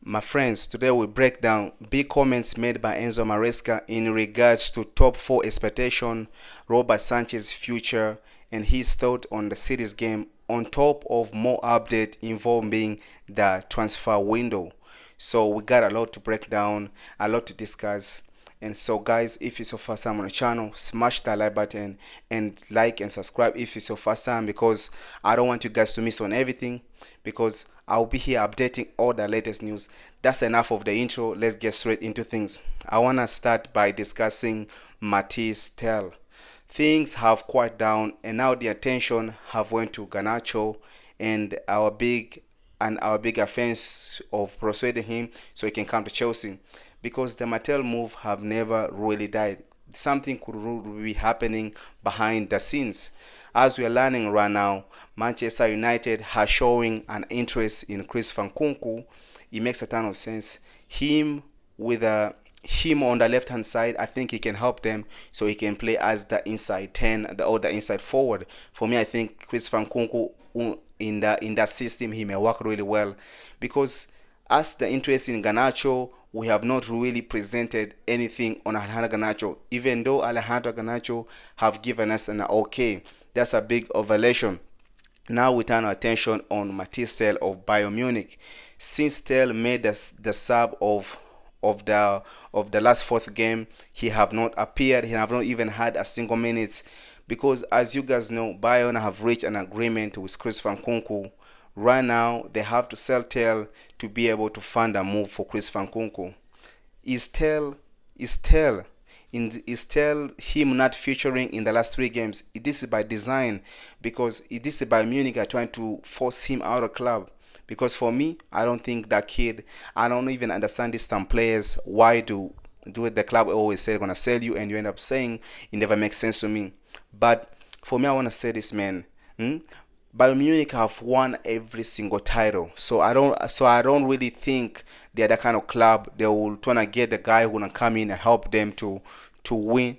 My friends, today we break down big comments made by Enzo Maresca in regards to top 4 expectation, Robert Sanchez's future, and his thought on the city's game, on top of more update involving the transfer window. So we got a lot to break down, a lot to discuss. And so guys, if it's your first time on the channel, smash that like button and like and subscribe if it's your first time, because I don't want you guys to miss on everything, because I'll be here updating all the latest news. That's enough of the intro. Let's get straight into things. I want to start by discussing Mathys Tel. Things have quieted down and now the attention have went to Garnacho and our big offense of persuading him so he can come to Chelsea, because the Mattel move have never really died. Something could really be happening behind the scenes. As we are learning right now, Manchester United are showing an interest in Chris Van Kunku. It makes a ton of sense. Him on the left hand side, I think he can help them so he can play as the inside 10 or the inside forward. For me, I think Chris Van Kunku in that system, he may work really well, because as the interest in Garnacho, we have not really presented anything on Alejandro Garnacho, even though Alejandro Garnacho have given us an okay. That's a big ovation. Now we turn our attention on Mathys Tel of Bayern Munich. Since Tel made the sub of the last fourth game, he have not appeared. He have not even had a single minute, because as you guys know, Bayern have reached an agreement with Chris Van Kunku. Right now, they have to sell Tel to be able to fund a move for Chris Van Kunku. Is Tel him not featuring in the last 3 games? This is by design, because this is by Munich are trying to force him out of club. Because for me, I don't think that kid, I don't even understand these some players. Why do the club always say they're gonna sell you and you end up saying it never makes sense to me. But for me, I want to say this, man. Bayern Munich have won every single title, so I don't really think they're the kind of club they will try to get the guy who gonna come in and help them to win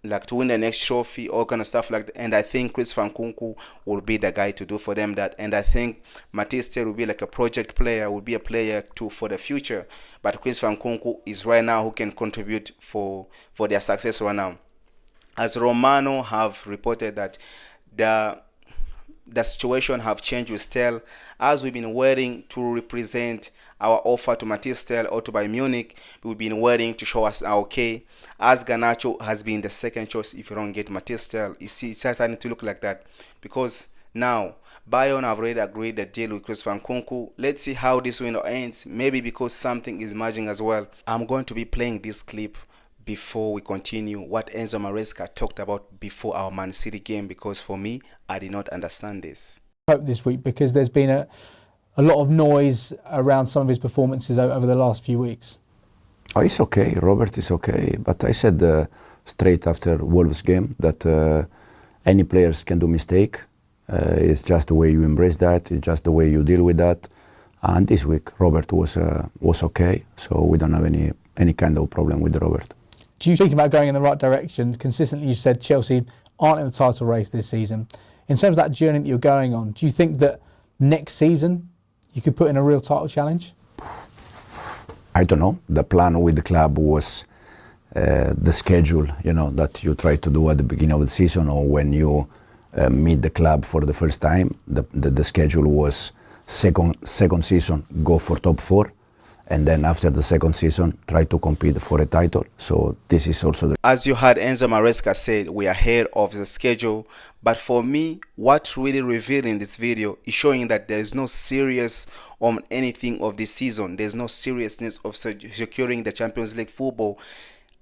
like to win the next trophy, all kind of stuff like that. And I think Chris Van Kunku will be the guy to do for them that. And I think Mathys Tel will be like a project player, will be a player for the future. But Chris Van Kunku is right now who can contribute for their success right now. As Romano have reported that the situation have changed with Tel, as we've been waiting to represent our offer to Mathys Tel or to Bayern Munich. We've been waiting to show us our okay, as Garnacho has been the second choice if you don't get Mathys Tel. You see, it's starting to look like that, because now Bayern have already agreed the deal with Chris Van Kunku. Let's see how this window ends, maybe because something is merging as well. I'm going to be playing this clip before we continue what Enzo Maresca talked about before our Man City game, because for me, I did not understand this. Hope this week, because there's been a lot of noise around some of his performances over the last few weeks. Oh, it's okay. Robert is okay. But I said straight after Wolves game that any players can do mistake. It's just the way you embrace that. It's just the way you deal with that. And this week, Robert was okay. So we don't have any kind of problem with Robert. Do you think about going in the right direction? Consistently, you've said Chelsea aren't in the title race this season. In terms of that journey that you're going on, do you think that next season you could put in a real title challenge? I don't know. The plan with the club was the schedule, that you try to do at the beginning of the season or when you meet the club for the first time. The schedule was second season, go for top 4. And then after the second season, try to compete for a title. So this is also as you heard Enzo Maresca said, we are ahead of the schedule. But for me, what really revealed in this video is showing that there is no serious on anything of this season. There's no seriousness of securing the Champions League football.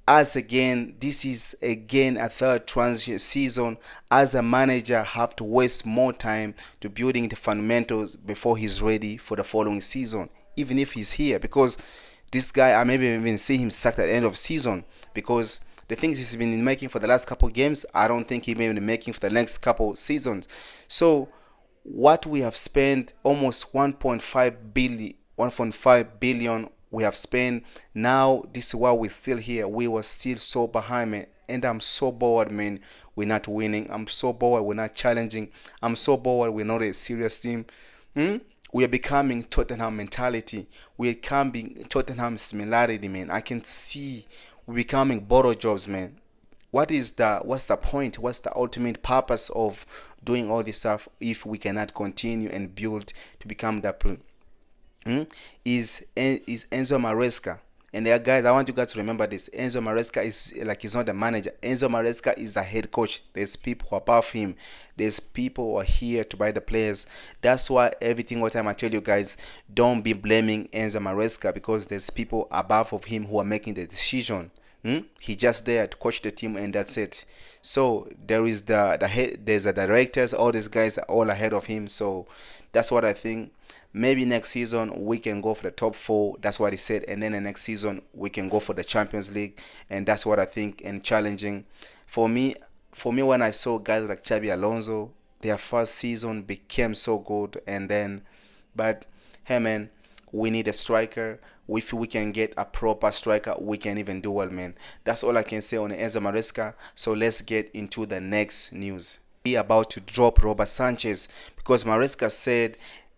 As again, this is again a third transition season, as a manager have to waste more time to building the fundamentals before he's ready for the following season. Even if he's here, because this guy, I maybe even see him sacked at the end of season, because the things he's been making for the last couple games, I don't think he may be making for the next couple seasons. So what we have spent, almost 1.5 billion we have spent. Now this is why we're still here. We were still so behind, man. And I'm so bored, man. We're not winning. I'm so bored. We're not challenging. I'm so bored. We're not a serious team. We are becoming Tottenham mentality. We are becoming Tottenham similarity, man. I can see we're becoming bottle jobs, man. What's the point? What's the ultimate purpose of doing all this stuff if we cannot continue and build to become that? Is Enzo Maresca. And there, guys, I want you guys to remember this. Enzo Maresca he's not the manager. Enzo Maresca is a head coach. There's people who are above him. There's people who are here to buy the players. That's why what time I tell you guys, don't be blaming Enzo Maresca, because there's people above of him who are making the decision. He just there to coach the team, and that's it. So there is the head. There's the directors. All these guys are all ahead of him. So that's what I think. Maybe next season we can go for the top 4. That's what he said. And then the next season we can go for the Champions League. And that's what I think. And challenging for me, when I saw guys like Xabi Alonso, their first season became so good. And then, but hey man, we need a striker. If we can get a proper striker, we can even do well, man. That's all I can say on Enzo Maresca. So let's get into the next news. We are about to drop Robert Sanchez, because Maresca said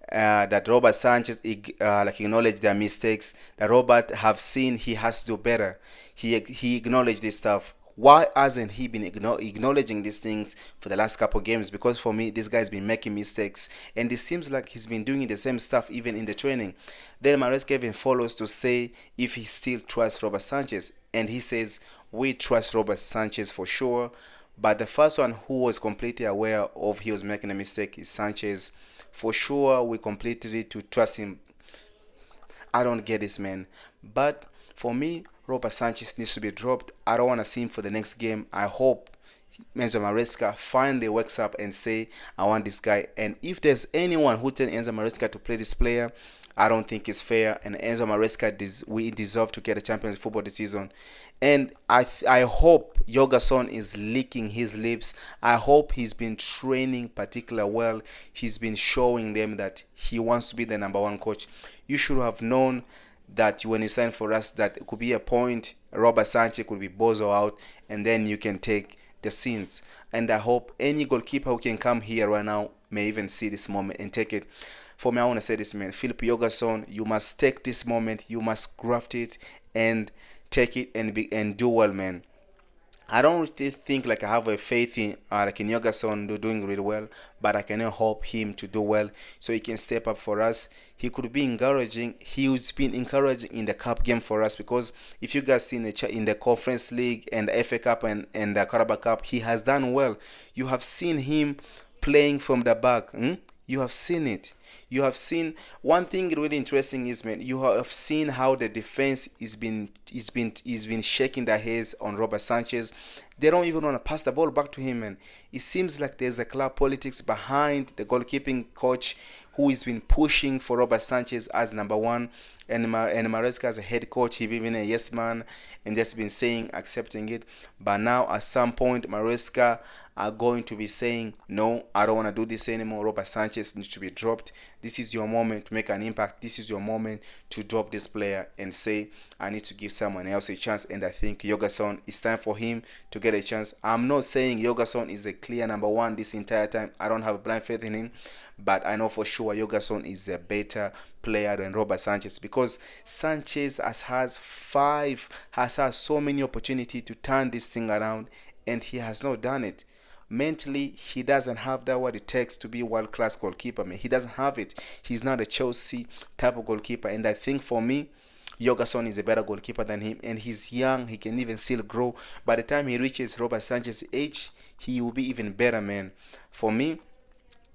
that Robert Sanchez acknowledged their mistakes, that Robert have seen he has to do better. He acknowledged this stuff. Why hasn't he been acknowledging these things for the last couple games? Because for me, this guy's been making mistakes, and it seems like he's been doing the same stuff even in the training. Then Maresca even follows to say if he still trusts Robert Sanchez, and he says we trust Robert Sanchez for sure. But the first one who was completely aware of he was making a mistake is Sanchez. For sure, we completely to trust him. I don't get this, man. But for me, Robert Sanchez needs to be dropped. I don't want to see him for the next game. I hope Enzo Maresca finally wakes up and say, I want this guy. And if there's anyone who tells Enzo Maresca to play this player, I don't think it's fair. And Enzo Maresca, we deserve to get a Champions Football this season. And I hope Huijsen is licking his lips. I hope he's been training particularly well. He's been showing them that he wants to be the number 1 coach. You should have known that when you signed for us, that it could be a point Robert Sanchez could be bozo out, and then you can take the scenes. And I hope any goalkeeper who can come here right now may even see this moment and take it. For me, I want to say this, man. Philip Huijsen, you must take this moment. You must graft it and take it and do well, man. I don't really think I have a faith in in Huijsen doing really well, but I can hope him to do well so he can step up for us. He could be encouraging. He's been encouraging in the cup game for us, because if you guys see in the Conference League and the FA Cup and the Carabao Cup, he has done well. You have seen him playing from the back. You have seen it. You have seen one thing really interesting is, man, you have seen how the defense is been shaking their heads on Robert Sanchez. They don't even want to pass the ball back to him, man. It seems like there's a club politics behind the goalkeeping coach who has been pushing for Robert Sanchez as number 1, and Maresca as a head coach. He been a yes man and just been saying accepting it. But now at some point Maresca are going to be saying, no, I don't want to do this anymore. Robert Sanchez needs to be dropped. This is your moment to make an impact. This is your moment to drop this player and say, I need to give someone else a chance. And I think Huijsen, it's time for him to get a chance. I'm not saying Huijsen is a clear number 1 this entire time. I don't have a blind faith in him, but I know for sure Huijsen is a better player than Robert Sanchez, because Sanchez has had so many opportunities to turn this thing around, and he has not done it. Mentally, he doesn't have that what it takes to be a world-class goalkeeper, man. He doesn't have it. He's not a Chelsea type of goalkeeper. And I think for me, Huijsen is a better goalkeeper than him. And he's young. He can even still grow. By the time he reaches Robert Sanchez's age, he will be even better, man. For me,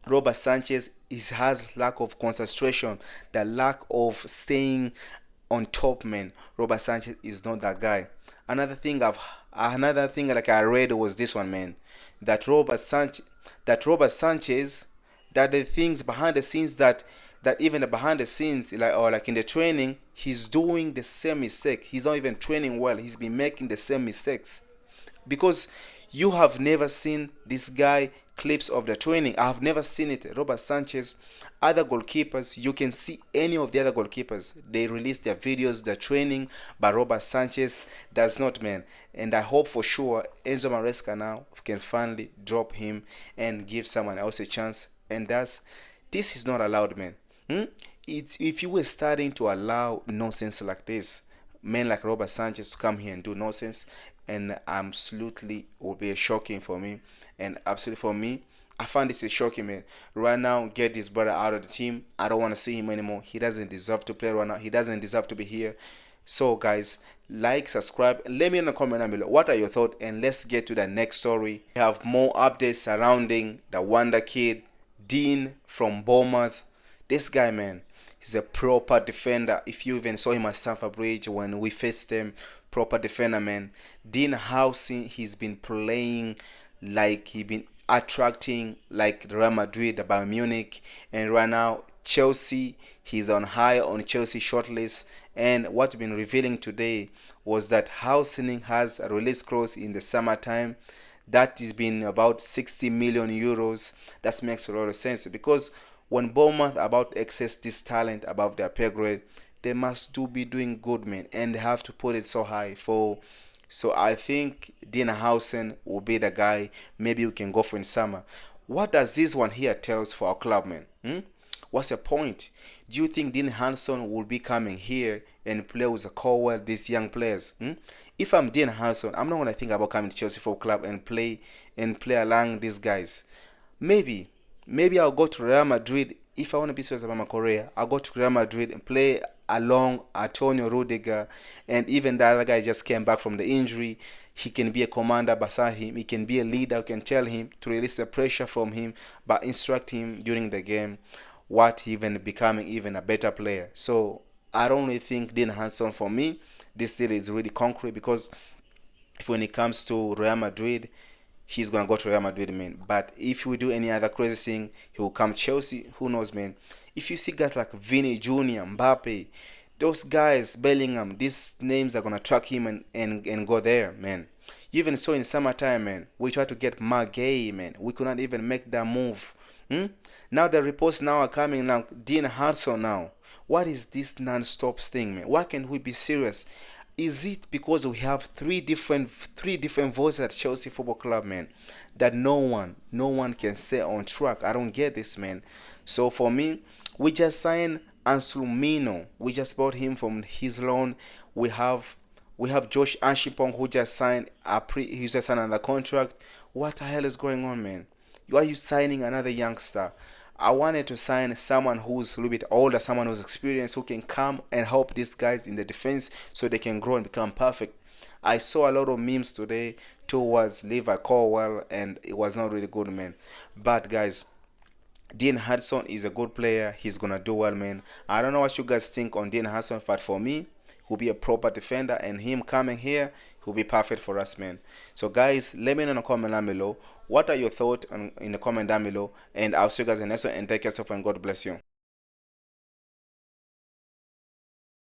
Robert Sanchez has lack of concentration, the lack of staying on top, man. Robert Sanchez is not that guy. Another thing I read was this one, man. That Robert Sanchez, that the things behind the scenes that even behind the scenes, like in the training, he's doing the same mistake. He's not even training well. He's been making the same mistakes, because you have never seen this guy clips of the training. I have never seen it. Robert Sanchez, other goalkeepers, you can see any of the other goalkeepers, they release their videos, their training, but Robert Sanchez does not, man. And I hope for sure Enzo Maresca now can finally drop him and give someone else a chance. And this is not allowed, man. It's if you were starting to allow nonsense like this, men like Robert Sanchez to come here and do nonsense, and absolutely will be shocking for me. And absolutely for me, I find this is shocking, man. Right now, get this brother out of the team. I don't want to see him anymore. He doesn't deserve to play right now. He doesn't deserve to be here. So, guys, like, subscribe, and let me in the comment down below what are your thoughts, and let's get to the next story. We have more updates surrounding the wonder kid, Dean from Bournemouth. This guy, man, he's a proper defender. If you even saw him at Stamford Bridge when we faced them, proper defender, man. Dean Huijsen, he's been playing like he been attracting like Real Madrid, the Bayern Munich, and right now Chelsea. He's on high on Chelsea shortlist. And what's been revealing today was that Huijsen has a release clause in the summertime that has been about 60 million euros. That makes a lot of sense, because when Bournemouth about to access this talent above their pay grade, they must be doing good, man, and they have to put it so high for. So I think Dean Huijsen will be the guy. Maybe we can go for in summer. What does this one here tells for our club, man? What's the point? Do you think Dean Huijsen will be coming here and play with the Cowell, these young players? If I'm Dean Huijsen, I'm not gonna think about coming to Chelsea for club and play along these guys. Maybe I'll go to Real Madrid. If I want to be serious about my career, I'll go to Real Madrid and play along Antonio Rudiger, and even the other guy just came back from the injury. He can be a commander beside him. He can be a leader. You can tell him to release the pressure from him, but instruct him during the game, what even becoming even a better player. So I don't really think Dean Huijsen, for me, this deal is really concrete, because if when it comes to Real Madrid, he's gonna go to Real Madrid, man. But if we do any other crazy thing, he will come Chelsea. Who knows, man? If you see guys like Vini Jr., Mbappe, those guys, Bellingham, these names are gonna track him and go there, man. You even saw in summertime, man, we tried to get Margay, man. We could not even make that move. Now the reports now are coming now. Dean Huijsen now. What is this non-stop thing, man? Why can't we be serious? Is it because we have three different voices at Chelsea Football Club, man, that no one can stay on track? I don't get this, man. So for me, we just signed Anslumino. We just bought him from his loan. We have Josh Ashipong, who just signed he just signed another contract. What the hell is going on, man? Why are you signing another youngster? I wanted to sign someone who's a little bit older, someone who's experienced, who can come and help these guys in the defense so they can grow and become perfect. I saw a lot of memes today towards Levi Colwell, and it was not really good, man. But guys, Dean Huijsen is a good player. He's gonna do well, man. I don't know what you guys think on Dean Huijsen, but for me, he'll be a proper defender, and him coming here, he'll be perfect for us, man. So guys, let me know in the comment down below what are your thoughts in the comment down below, and I'll see you guys in the next one, and take care yourself, and God bless you.